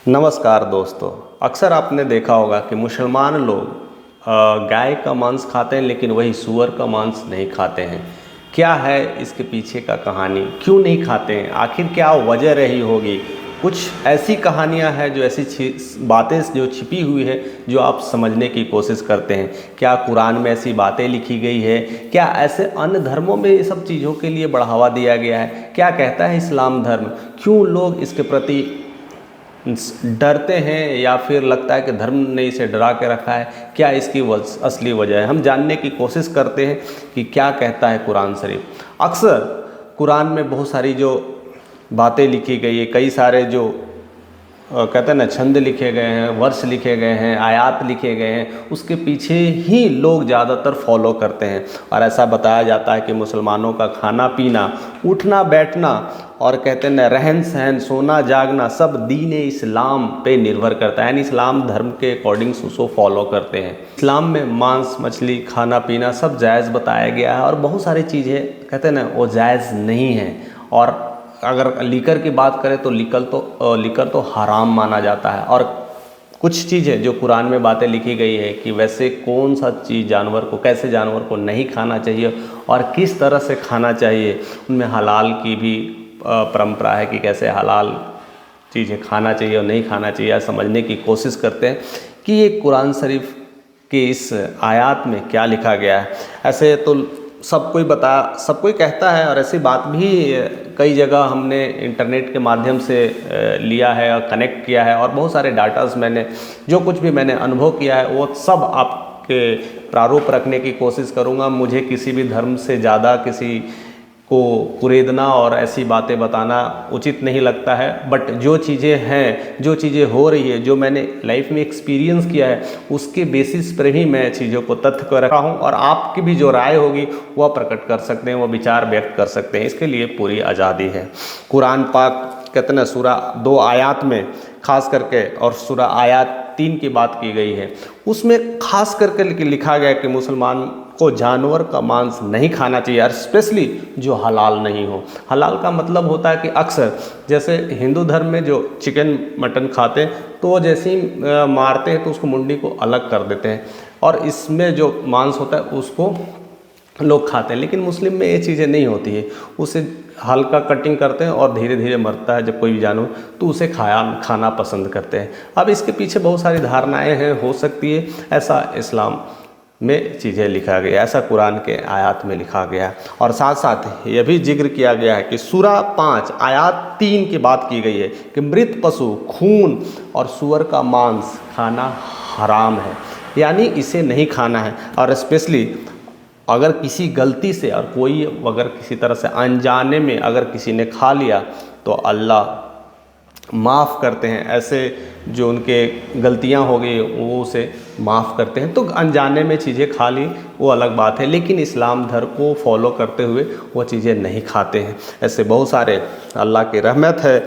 नमस्कार दोस्तों। अक्सर आपने देखा होगा कि मुसलमान लोग गाय का मांस खाते हैं, लेकिन वही सूअर का मांस नहीं खाते हैं। क्या है इसके पीछे का कहानी, क्यों नहीं खाते हैं, आखिर क्या वजह रही होगी? कुछ ऐसी कहानियां हैं, जो ऐसी बातें जो छिपी हुई है, जो आप समझने की कोशिश करते हैं। क्या कुरान में ऐसी बातें लिखी गई है? क्या ऐसे अन्य धर्मों में ये सब चीज़ों के लिए बढ़ावा दिया गया है? क्या कहता है इस्लाम धर्म? क्यों लोग इसके प्रति डरते हैं, या फिर लगता है कि धर्म ने इसे डरा के रखा है? क्या इसकी असली वजह है? हम जानने की कोशिश करते हैं कि क्या कहता है कुरान शरीफ। अक्सर कुरान में बहुत सारी जो बातें लिखी गई है, कई सारे जो कहते हैं ना, छंद लिखे गए हैं, वर्ष लिखे गए हैं, आयात लिखे गए हैं, उसके पीछे ही लोग ज़्यादातर फॉलो करते हैं। और ऐसा बताया जाता है कि मुसलमानों का खाना पीना, उठना बैठना और कहते हैं ना, रहन सहन, सोना जागना सब दीन इस्लाम पे निर्भर करता है, यानी इस्लाम धर्म के अकॉर्डिंग उसको फॉलो करते हैं। इस्लाम में मांस मछली खाना पीना सब जायज़ बताया गया है, और बहुत सारी चीज़ें कहते हैं ना वो जायज़ नहीं है। और अगर लीकर की बात करें तो लीकर तो हराम माना जाता है। और कुछ चीज़ें जो कुरान में बातें लिखी गई है कि वैसे कौन सा चीज़ जानवर को, कैसे जानवर को नहीं खाना चाहिए और किस तरह से खाना चाहिए, उनमें हलाल की भी परंपरा है कि कैसे हलाल चीज़ें खाना चाहिए और नहीं खाना चाहिए। समझने की कोशिश करते हैं कि ये कुरान शरीफ के इस आयत में क्या लिखा गया है। ऐसे तो सब कोई कहता है, और ऐसी बात भी कई जगह हमने इंटरनेट के माध्यम से लिया है और कनेक्ट किया है, और बहुत सारे डाटास मैंने जो कुछ भी मैंने अनुभव किया है वो सब आपके प्रारूप रखने की कोशिश करूँगा। मुझे किसी भी धर्म से ज़्यादा किसी को कुरेदना और ऐसी बातें बताना उचित नहीं लगता है। बट जो चीज़ें हैं, जो चीज़ें हो रही है, जो मैंने लाइफ में एक्सपीरियंस किया है, उसके बेसिस पर ही मैं चीज़ों को तथ्य को रखा हूँ। और आपकी भी जो राय होगी वह प्रकट कर सकते हैं, वह विचार व्यक्त कर सकते हैं, इसके लिए पूरी आज़ादी है। कुरान पाक कहते हैं सूरा 2 आयात में खास करके, और सूरा आयात 3 की बात की गई है, उसमें खास करके लिखा गया कि मुसलमान को जानवर का मांस नहीं खाना चाहिए, और स्पेशली जो हलाल नहीं हो। हलाल का मतलब होता है कि अक्सर जैसे हिंदू धर्म में जो चिकन मटन खाते हैं, तो वो जैसे ही मारते हैं तो उसको मुंडी को अलग कर देते हैं, और इसमें जो मांस होता है उसको लोग खाते हैं। लेकिन मुस्लिम में ये चीज़ें नहीं होती है, उसे हल्का कटिंग करते हैं और धीरे धीरे मरता है जब कोई भी जानवर, तो उसे खाना पसंद करते हैं। अब इसके पीछे बहुत सारी धारणाएं हैं, हो सकती है ऐसा इस्लाम में चीज़ें लिखा गया, ऐसा कुरान के आयत में लिखा गया है। और साथ साथ यह भी जिक्र किया गया है कि सूरा 5 आयत 3 की बात की गई है कि मृत पशु, खून और सूअर का मांस खाना हराम है, यानी इसे नहीं खाना है। और स्पेशली अगर किसी गलती से, और कोई अगर किसी तरह से अनजाने में अगर किसी ने खा लिया, तो अल्लाह माफ़ करते हैं। ऐसे जो उनके गलतियां हो गई वो उसे माफ़ करते हैं। तो अनजाने में चीज़ें खा ली वो अलग बात है, लेकिन इस्लाम धर्म को फॉलो करते हुए वो चीज़ें नहीं खाते हैं। ऐसे बहुत सारे, अल्लाह की रहमत है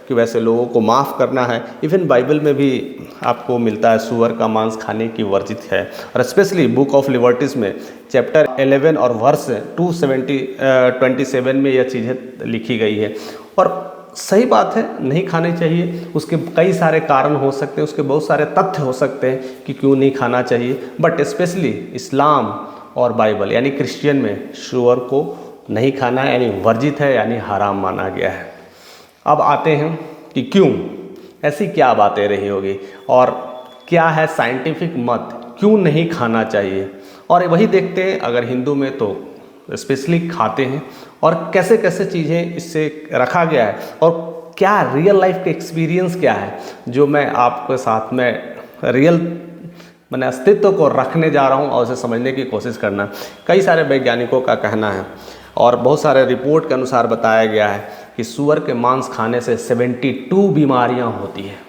कि वैसे लोगों को माफ़ करना है। इवन बाइबल में भी आपको मिलता है सूअर का मांस खाने की वर्जित है। और स्पेशली बुक ऑफ लिबर्टीज़ में चैप्टर 11 और वर्स 227 में यह चीज़ें लिखी गई है। और सही बात है, नहीं खानी चाहिए। उसके कई सारे कारण हो सकते हैं, उसके बहुत सारे तथ्य हो सकते हैं कि क्यों नहीं खाना चाहिए। बट स्पेशली इस्लाम और बाइबल यानी क्रिश्चियन में सूअर को नहीं खाना है, यानी वर्जित है, यानी हराम माना गया है। अब आते हैं कि क्यों, ऐसी क्या बातें रही होगी और क्या है साइंटिफिक मत, क्यों नहीं खाना चाहिए। और वही देखते हैं, अगर हिंदू में तो स्पेशली खाते हैं, और कैसे कैसे चीज़ें इससे रखा गया है, और क्या रियल लाइफ के एक्सपीरियंस क्या है, जो मैं आपके साथ में रियल मैंने अस्तित्व को रखने जा रहा हूँ और उसे समझने की कोशिश करना। कई सारे वैज्ञानिकों का कहना है, और बहुत सारे रिपोर्ट के अनुसार बताया गया है कि सूअर के मांस खाने से 72 बीमारियां होती है।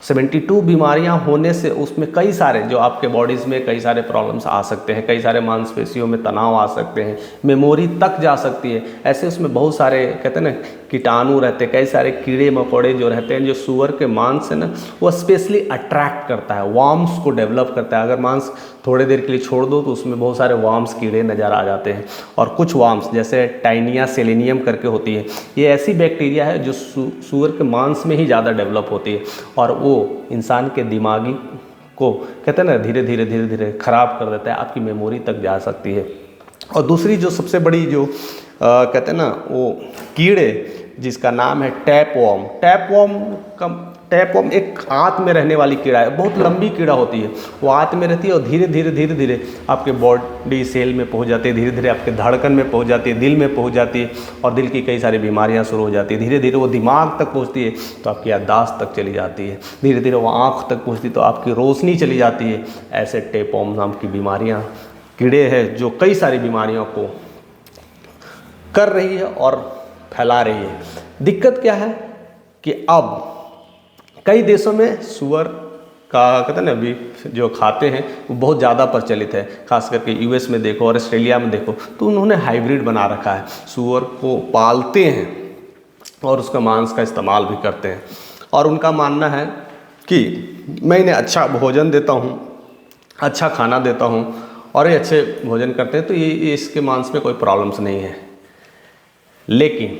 72 बीमारियां होने से उसमें कई सारे जो आपके बॉडीज़ में कई सारे प्रॉब्लम्स आ सकते हैं, कई सारे मांसपेशियों में तनाव आ सकते हैं, मेमोरी तक जा सकती है। ऐसे उसमें बहुत सारे कहते हैं ना कीटाणु रहते हैं, कई सारे कीड़े मकोड़े जो रहते हैं, जो सूअर के मांस है ना वो स्पेशली अट्रैक्ट करता है, वार्म्स को डेवलप करता है। अगर मांस थोड़े देर के लिए छोड़ दो तो उसमें बहुत सारे वार्म्स कीड़े नज़र आ जाते हैं। और कुछ वार्म्स जैसे टाइनिया सेलेनियम करके होती है, ये ऐसी बैक्टीरिया है जो सूअर के मांस में ही ज़्यादा डेवलप होती है और वो इंसान के दिमागी को कहते हैं ना धीरे धीरे ख़राब कर देता है, आपकी मेमोरी तक जा सकती है। और दूसरी जो सबसे बड़ी जो कहते हैं ना वो कीड़े जिसका नाम है टैपवॉर्म। टैपवॉर्म एक आंत में रहने वाली कीड़ा है, बहुत लंबी कीड़ा होती है, वो आंत में रहती है और धीरे धीरे आपके बॉडी सेल में पहुंच जाती है, धीरे धीरे आपके धड़कन में पहुंच जाती है, दिल में पहुंच जाती है और दिल की कई सारी बीमारियां शुरू हो जाती है। धीरे धीरे वो दिमाग तक पहुंचती है तो आपकी याददाश्त तक चली जाती है, धीरे धीरे वो आँख तक पहुँचती तो आपकी रोशनी चली जाती है। ऐसे टैपवॉर्म नाम की बीमारियाँ, कीड़े हैं जो कई सारी बीमारियों को कर रही है और फैला रही है। दिक्कत क्या है कि अब कई देशों में सूअर का कहते हैं ना बीफ जो खाते हैं वो बहुत ज़्यादा प्रचलित है, खास करके यूएस में देखो और ऑस्ट्रेलिया में देखो तो उन्होंने हाइब्रिड बना रखा है, सूअर को पालते हैं और उसका मांस का इस्तेमाल भी करते हैं। और उनका मानना है कि मैं इन्हें अच्छा भोजन देता हूँ, अच्छा खाना देता हूँ और ये अच्छे भोजन करते हैं तो ये इसके मांस में कोई प्रॉब्लम्स नहीं है। लेकिन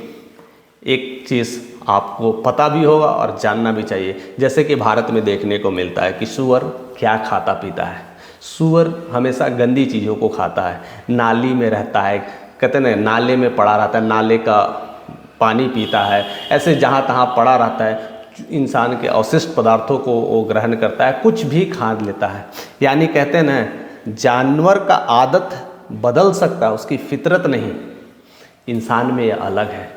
एक चीज़ आपको पता भी होगा और जानना भी चाहिए, जैसे कि भारत में देखने को मिलता है कि सूअर क्या खाता पीता है। सूअर हमेशा गंदी चीज़ों को खाता है, नाली में रहता है, कहते हैं ना नाले में पड़ा रहता है, नाले का पानी पीता है, ऐसे जहाँ तहाँ पड़ा रहता है, इंसान के अवशिष्ट पदार्थों को वो ग्रहण करता है, कुछ भी खा लेता है। यानी कहते हैं ना जानवर का आदत बदल सकता है, उसकी फितरत नहीं। इंसान में ये अलग है,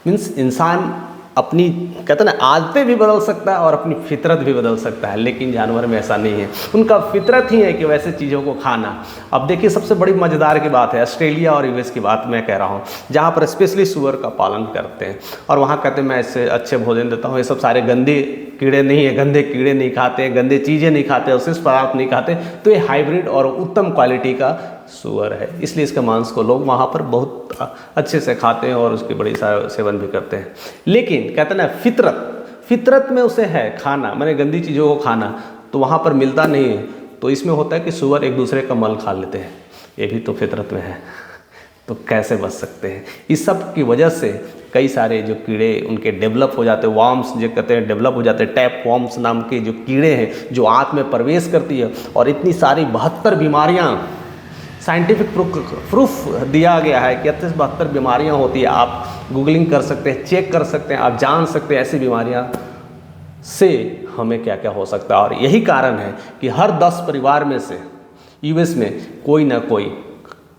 मीन्स इंसान अपनी कहते हैं ना आदतें भी बदल सकता है और अपनी फितरत भी बदल सकता है, लेकिन जानवर में ऐसा नहीं है, उनका फितरत ही है कि वैसे चीज़ों को खाना। अब देखिए सबसे बड़ी मज़ेदार की बात है, ऑस्ट्रेलिया और यूएस की बात मैं कह रहा हूँ, जहाँ पर स्पेशली सूअर का पालन करते हैं और वहाँ कहते हैं मैं इससे अच्छे भोजन देता हूँ, ये सब सारे गंदे कीड़े नहीं है, गंदे कीड़े नहीं खाते, गंदे चीज़ें नहीं खाते, अवशिष्ट पदार्थ नहीं खाते, तो ये हाइब्रिड और उत्तम क्वालिटी का सूअर है, इसलिए इसके मांस को लोग वहाँ पर बहुत अच्छे से खाते हैं और उसकी बड़ी सारा सेवन भी करते हैं। लेकिन कहते हैं ना फितरत में उसे है खाना, मैंने गंदी चीज़ों को खाना, तो वहाँ पर मिलता नहीं है, तो इसमें होता है कि सूअर एक दूसरे का मल खा लेते हैं, ये भी तो फितरत में है, तो कैसे बच सकते हैं। इस सब की वजह से कई सारे जो कीड़े उनके डेवलप हो जाते हैं, वार्म्स जो कहते हैं डेवलप हो जाते हैं, टैप वार्म्स नाम के जो कीड़े हैं जो आंत में प्रवेश करती है और इतनी सारी 72 बीमारियाँ साइंटिफिक प्रूफ दिया गया है कि 72 बीमारियाँ होती है। आप गूगलिंग कर सकते हैं, चेक कर सकते हैं, आप जान सकते हैं ऐसी बीमारियाँ से हमें क्या क्या हो सकता है। और यही कारण है कि हर 10 परिवार में से यूएस में कोई ना कोई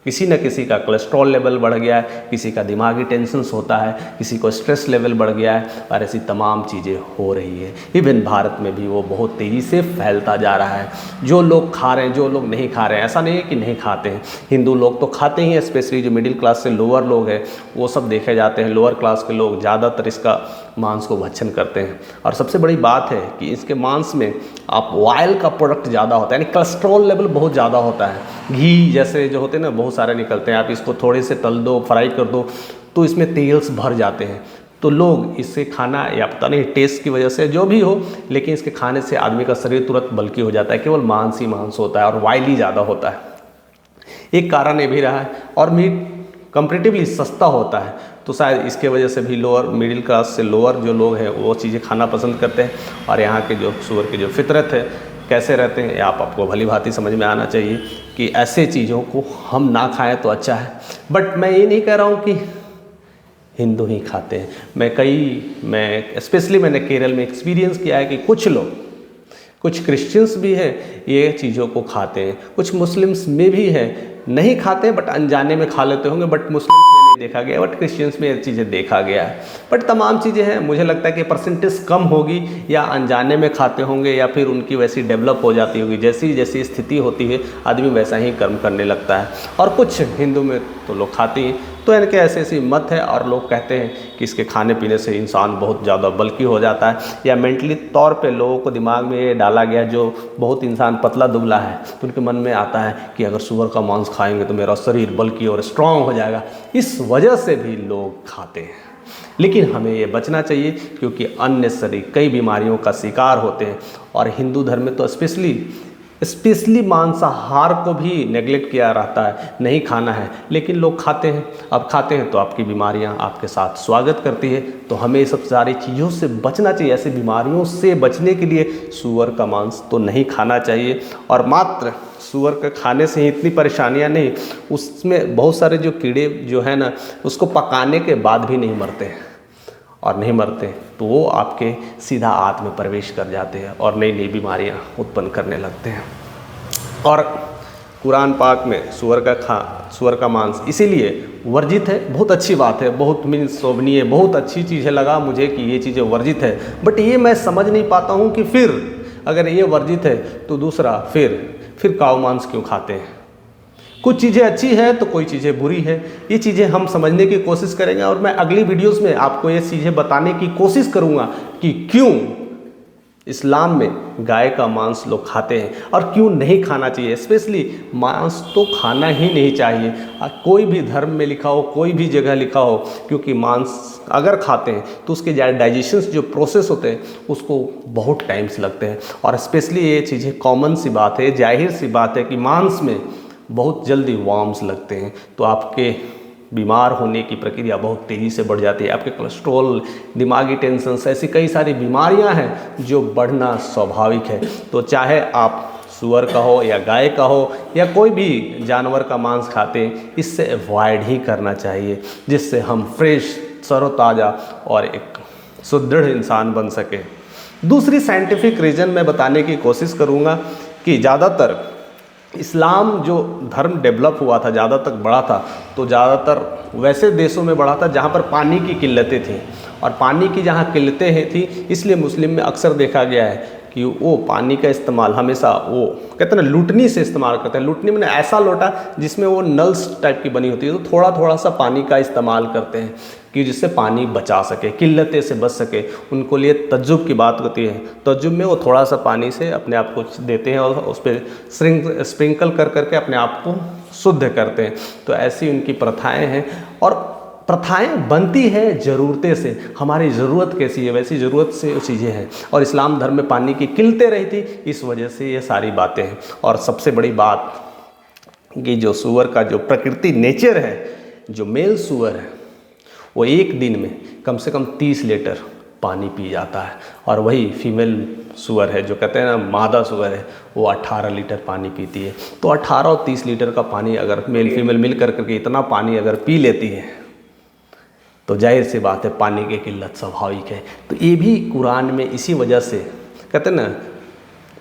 किसी न किसी का कोलेस्ट्रॉल लेवल बढ़ गया है, किसी का दिमागी टेंशन्स होता है, किसी को स्ट्रेस लेवल बढ़ गया है और ऐसी तमाम चीज़ें हो रही है। इवन भारत में भी वो बहुत तेज़ी से फैलता जा रहा है। जो लोग खा रहे हैं, जो लोग नहीं खा रहे हैं, ऐसा नहीं है कि नहीं खाते हैं, हिंदू लोग तो खाते ही हैं, स्पेशली जो मिडिल क्लास से लोअर लोग हैं वो सब देखे जाते हैं, लोअर क्लास के लोग ज़्यादातर इसका मांस को भक्षण करते हैं। और सबसे बड़ी बात है कि इसके मांस में आप ऑयल का प्रोडक्ट ज़्यादा होता है, यानी कोलेस्ट्रॉल लेवल बहुत ज़्यादा होता है। घी जैसे जो होते हैं ना बहुत सारे निकलते हैं, आप इसको थोड़े से तल दो, फ्राई कर दो तो इसमें तेल्स भर जाते हैं। तो लोग इससे खाना या पता नहीं टेस्ट की वजह से जो भी हो, लेकिन इसके खाने से आदमी का शरीर तुरंत बल्कि हो जाता है, केवल मांस ही मांस होता है और ऑयली ज़्यादा होता है। एक कारण ये भी रहा है और मीट कंपैरेटिवली सस्ता होता है, तो शायद इसके वजह से भी लोअर मिडिल क्लास से लोअर जो लोग हैं वो चीज़ें खाना पसंद करते हैं। और यहाँ के जो सूअर की जो फितरत है कैसे रहते हैं आपको भली भांति समझ में आना चाहिए कि ऐसे चीज़ों को हम ना खाएं तो अच्छा है। बट मैं ये नहीं कह रहा हूँ कि हिंदू ही खाते हैं, मैं स्पेशली मैंने केरल में एक्सपीरियंस किया है कि कुछ लोग, कुछ क्रिश्चियंस भी हैं ये चीज़ों को खाते हैं, कुछ मुस्लिम्स में भी है नहीं खाते बट अनजाने में खा लेते होंगे, बट मुस्लिम्स में नहीं देखा गया, बट क्रिश्चियंस में ये चीज़ें देखा गया है। बट तमाम चीज़ें हैं, मुझे लगता है कि परसेंटेज कम होगी या अनजाने में खाते होंगे या फिर उनकी वैसी डेवलप हो जाती होगी, जैसी जैसी स्थिति होती है आदमी वैसा ही कर्म करने लगता है। और कुछ हिंदू में तो लोग खाते हैं, तो इनके ऐसे ऐसी मत है और लोग कहते हैं कि इसके खाने पीने से इंसान बहुत ज़्यादा बल्कि हो जाता है, या मेंटली तौर पे लोगों को दिमाग में ये डाला गया, जो बहुत इंसान पतला दुबला है तो उनके मन में आता है कि अगर सूअर का मांस खाएंगे तो मेरा शरीर बल्कि और स्ट्रांग हो जाएगा, इस वजह से भी लोग खाते हैं। लेकिन हमें ये बचना चाहिए क्योंकि अननेसेसरी कई बीमारियों का शिकार होते हैं। और हिंदू धर्म में तो स्पेशली मांसाहार को भी नेगलेक्ट किया रहता है, नहीं खाना है, लेकिन लोग खाते हैं। अब खाते हैं तो आपकी बीमारियां आपके साथ स्वागत करती है। तो हमें सब सारी चीज़ों से बचना चाहिए। ऐसी बीमारियों से बचने के लिए सूअर का मांस तो नहीं खाना चाहिए। और मात्र सूअर का खाने से ही इतनी परेशानियां नहीं, उसमें बहुत सारे जो कीड़े जो है ना, उसको पकाने के बाद भी नहीं मरते हैं। और नहीं मरते तो वो आपके सीधा आत्म में प्रवेश कर जाते हैं और नई नई बीमारियां उत्पन्न करने लगते हैं। और कुरान पाक में सूअर का मांस इसीलिए वर्जित है। बहुत अच्छी बात है, बहुत शोभनीय, बहुत अच्छी चीज़ है लगा मुझे कि ये चीज़ें वर्जित है। बट ये मैं समझ नहीं पाता हूँ कि फिर अगर ये वर्जित है तो दूसरा फिर काऊ मांस क्यों खाते हैं। कुछ चीज़ें अच्छी हैं तो कोई चीज़ें बुरी है। ये चीज़ें हम समझने की कोशिश करेंगे और मैं अगली वीडियोस में आपको ये चीज़ें बताने की कोशिश करूँगा कि क्यों इस्लाम में गाय का मांस लोग खाते हैं और क्यों नहीं खाना चाहिए। स्पेशली मांस तो खाना ही नहीं चाहिए, कोई भी धर्म में लिखा हो, कोई भी जगह लिखा हो, क्योंकि मांस अगर खाते हैं तो उसके डाइजेशन जो प्रोसेस होते हैं उसको बहुत टाइम्स लगते हैं। और स्पेशली ये चीज़ें कॉमन सी बात है, जाहिर सी बात है कि मांस में बहुत जल्दी वार्म्स लगते हैं तो आपके बीमार होने की प्रक्रिया बहुत तेज़ी से बढ़ जाती है। आपके कोलेस्ट्रॉल, दिमागी टेंशन, ऐसी कई सारी बीमारियां हैं जो बढ़ना स्वाभाविक है। तो चाहे आप सूअर का हो या गाय का हो या कोई भी जानवर का मांस खाते हैं, इससे अवॉइड ही करना चाहिए, जिससे हम फ्रेश, तरोताज़ा और एक सुदृढ़ इंसान बन सके। दूसरी साइंटिफिक रीज़न मैं बताने की कोशिश करूँगा कि ज़्यादातर इस्लाम जो धर्म डेवलप हुआ था, ज़्यादा तक बढ़ा था, तो ज़्यादातर वैसे देशों में बढ़ा था जहाँ पर पानी की किल्लतें थीं। और पानी की जहाँ किल्लतें थी, इसलिए मुस्लिम में अक्सर देखा गया है कि वो पानी का इस्तेमाल हमेशा वो कहते हैं ना लुटनी से इस्तेमाल करते हैं। लुटनी में ऐसा लोटा जिसमें वो नल्स टाइप की बनी होती है, तो थोड़ा थोड़ा सा पानी का इस्तेमाल करते हैं कि जिससे पानी बचा सके, किल्लतें से बच सके। उनको लिए तज्जुब की बात होती है, तज्जुब में वो थोड़ा सा पानी से अपने आप को देते हैं और उस पर स्प्रिंकल कर करके अपने आप को शुद्ध करते हैं। तो ऐसी उनकी प्रथाएँ हैं। और प्रथाएं बनती है ज़रूरतें से। हमारी ज़रूरत कैसी है वैसी ज़रूरत से चीज़ें हैं। और इस्लाम धर्म में पानी की किल्लतें रही थी, इस वजह से ये सारी बातें हैं। और सबसे बड़ी बात कि जो सूअर का जो प्रकृति नेचर है, जो मेल सूअर है वो एक दिन में कम से कम 30 लीटर पानी पी जाता है। और वही फीमेल सूअर है, जो कहते हैं ना मादा सूअर है, वो 18 लीटर पानी पीती है। तो 18 और 30 लीटर का पानी अगर मेल फीमेल मिल करके इतना पानी अगर पी लेती है तो जाहिर सी बात है पानी की किल्लत स्वाभाविक है। तो ये भी कुरान में इसी वजह से कहते हैं ना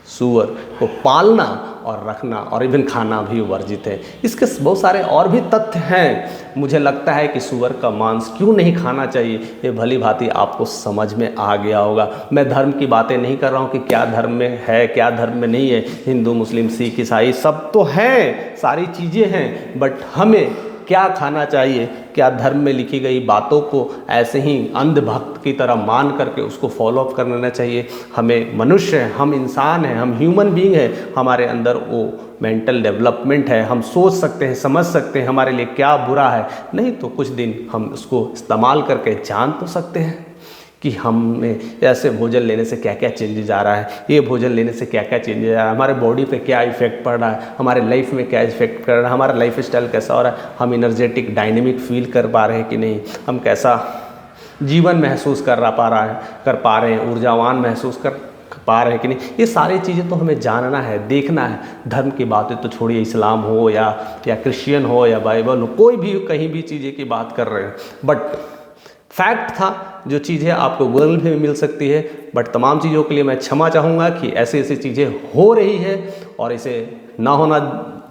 सूअर को पालना और रखना और इवन खाना भी वर्जित है। इसके बहुत सारे और भी तथ्य हैं। मुझे लगता है कि सूअर का मांस क्यों नहीं खाना चाहिए ये भली भांति आपको समझ में आ गया होगा। मैं धर्म की बातें नहीं कर रहा हूँ कि क्या धर्म में है क्या धर्म में नहीं है। हिंदू, मुस्लिम, सिख, ईसाई सब तो हैं, सारी चीज़ें हैं। बट हमें क्या खाना चाहिए, क्या धर्म में लिखी गई बातों को ऐसे ही अंधभक्त की तरह मान करके उसको फॉलो अप करना चाहिए। हमें मनुष्य हैं, हम इंसान हैं, हम ह्यूमन बीइंग हैं, हमारे अंदर वो मेंटल डेवलपमेंट है, हम सोच सकते हैं, समझ सकते हैं हमारे लिए क्या बुरा है। नहीं तो कुछ दिन हम उसको इस्तेमाल करके जान तो सकते हैं कि हमें ऐसे भोजन लेने से क्या क्या चेंजेस आ रहा है, ये भोजन लेने से क्या क्या चेंजेस आ रहा है, हमारे बॉडी पे क्या इफेक्ट पड़ रहा है, हमारे लाइफ में क्या इफेक्ट कर रहा है, हमारा लाइफ स्टाइल कैसा हो रहा है, हम एनर्जेटिक डायनेमिक फील कर पा रहे हैं कि नहीं, हम कैसा जीवन महसूस कर पा रहे हैं, ऊर्जावान महसूस कर पा रहे हैं कि नहीं। ये सारी चीज़ें तो हमें जानना है, देखना है। धर्म की बातें तो छोड़िए, इस्लाम हो या क्रिश्चियन हो या बाइबल हो, कोई भी कहीं भी चीज़ें की बात कर रहे हैं। बट फैक्ट था, जो चीज़ें आपको गूगल में मिल सकती है। बट तमाम चीज़ों के लिए मैं क्षमा चाहूँगा कि ऐसी ऐसी चीज़ें हो रही है और इसे ना होना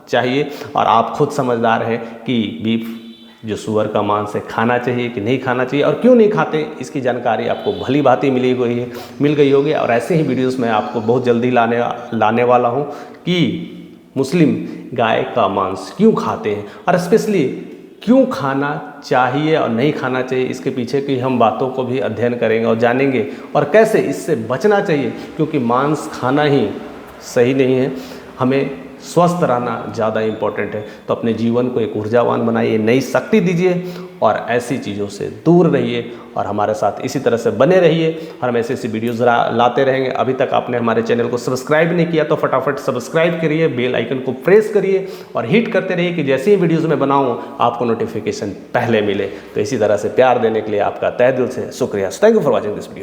चाहिए। और आप खुद समझदार हैं कि बीफ जो सूअर का मांस है खाना चाहिए कि नहीं खाना चाहिए और क्यों नहीं खाते, इसकी जानकारी आपको भली भांति मिल गई होगी। और ऐसे ही वीडियोस मैं आपको बहुत जल्दी लाने वाला हूँ कि मुस्लिम गाय का मांस क्यों खाते हैं और स्पेशली क्यों खाना चाहिए और नहीं खाना चाहिए। इसके पीछे की हम बातों को भी अध्ययन करेंगे और जानेंगे और कैसे इससे बचना चाहिए, क्योंकि मांस खाना ही सही नहीं है। हमें स्वस्थ रहना ज़्यादा इम्पोर्टेंट है। तो अपने जीवन को एक ऊर्जावान बनाइए, नई शक्ति दीजिए और ऐसी चीज़ों से दूर रहिए और हमारे साथ इसी तरह से बने रहिए और हम ऐसी वीडियोज़ लाते रहेंगे। अभी तक आपने हमारे चैनल को सब्सक्राइब नहीं किया तो फटाफट सब्सक्राइब करिए, बेल आइकन को प्रेस करिए और हिट करते रहिए कि जैसे ही वीडियोज़ में बनाऊँ आपको नोटिफिकेशन पहले मिले। तो इसी तरह से प्यार देने के लिए आपका तहे दिल से शुक्रिया। Thank you for watching this video.